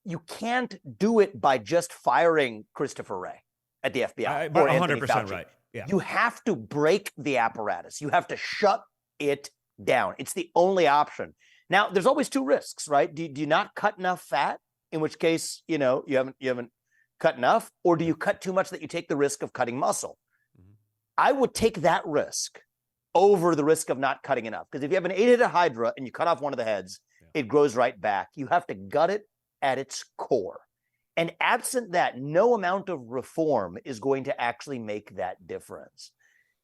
you can't do it by just firing Christopher Wray at the FBI or Anthony 100% Fauci. right. Yeah. You have to break the apparatus. You have to shut it down. It's the only option. Now, there's always two risks, right? Do you not cut enough fat, in which case, you haven't cut enough, or do you cut too much that you take the risk of cutting muscle? I would take that risk over the risk of not cutting enough. Because if you have an 8-headed hydra and you cut off one of the heads, it grows right back. You have to gut it at its core. And absent that, no amount of reform is going to actually make that difference.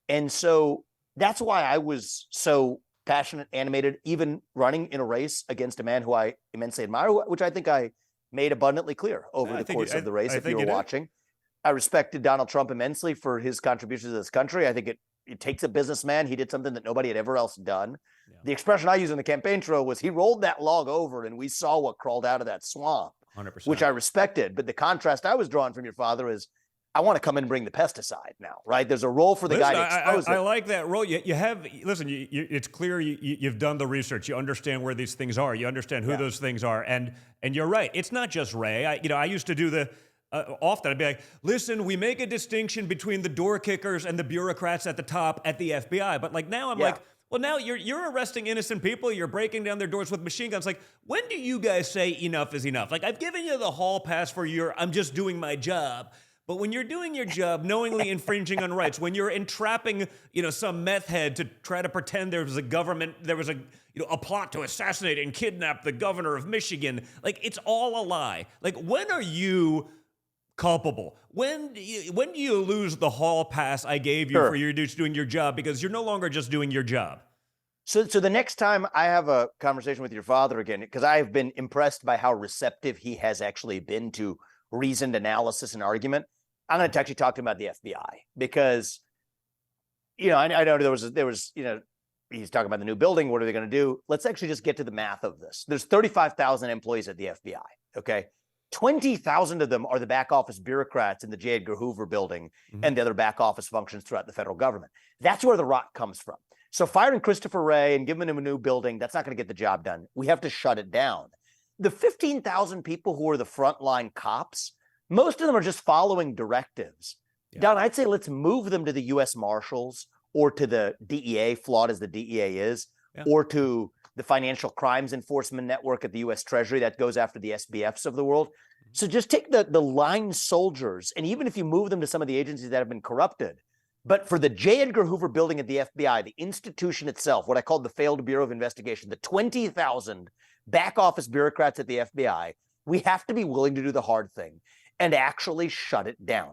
And so that's why I was so passionate, animated, even running in a race against a man who I immensely admire, which I think I made abundantly clear over the course of the race, if you were watching. I respected Donald Trump immensely for his contributions to this country. I think it takes a businessman. He did something that nobody had ever else done. Yeah. The expression I used in the campaign trail was he rolled that log over and we saw what crawled out of that swamp, 100%. Which I respected. But the contrast I was drawing from your father is, I want to come in and bring the pesticide now, right? There's a role for the guy to expose it. I like that role. You have, listen, it's clear you've done the research. You understand where these things are. You understand who those things are. And you're right. It's not just Wray. I used to do often I'd be like, listen, we make a distinction between the door kickers and the bureaucrats at the top at the FBI. But like now I'm like, well, now you're arresting innocent people. You're breaking down their doors with machine guns. Like, when do you guys say enough is enough? Like, I've given you the hall pass for I'm just doing my job. But when you're doing your job, knowingly infringing on rights, when you're entrapping, some meth head to try to pretend there was a plot to assassinate and kidnap the governor of Michigan, like, it's all a lie. Like, when are you culpable? When do you lose the hall pass I gave you for you just doing your job, because you're no longer just doing your job? So the next time I have a conversation with your father again, because I have been impressed by how receptive he has actually been to reasoned analysis and argument, I'm going to actually talk to him about the FBI, because, I know there was, he's talking about the new building. What are they going to do? Let's actually just get to the math of this. There's 35,000 employees at the FBI. Okay. 20,000 of them are the back office bureaucrats in the J. Edgar Hoover building and the other back office functions throughout the federal government. That's where the rot comes from. So firing Christopher Wray and giving him a new building, that's not going to get the job done. We have to shut it down. The 15,000 people who are the frontline cops, most of them are just following directives. Yeah. Don, I'd say let's move them to the U.S. Marshals or to the DEA, flawed as the DEA is, or to the Financial Crimes Enforcement Network at the U.S. Treasury that goes after the SBFs of the world. So just take the line soldiers, and even if you move them to some of the agencies that have been corrupted, but for the J. Edgar Hoover building at the FBI, the institution itself, what I called the failed Bureau of Investigation, the 20,000 back office bureaucrats at the FBI, we have to be willing to do the hard thing and actually shut it down.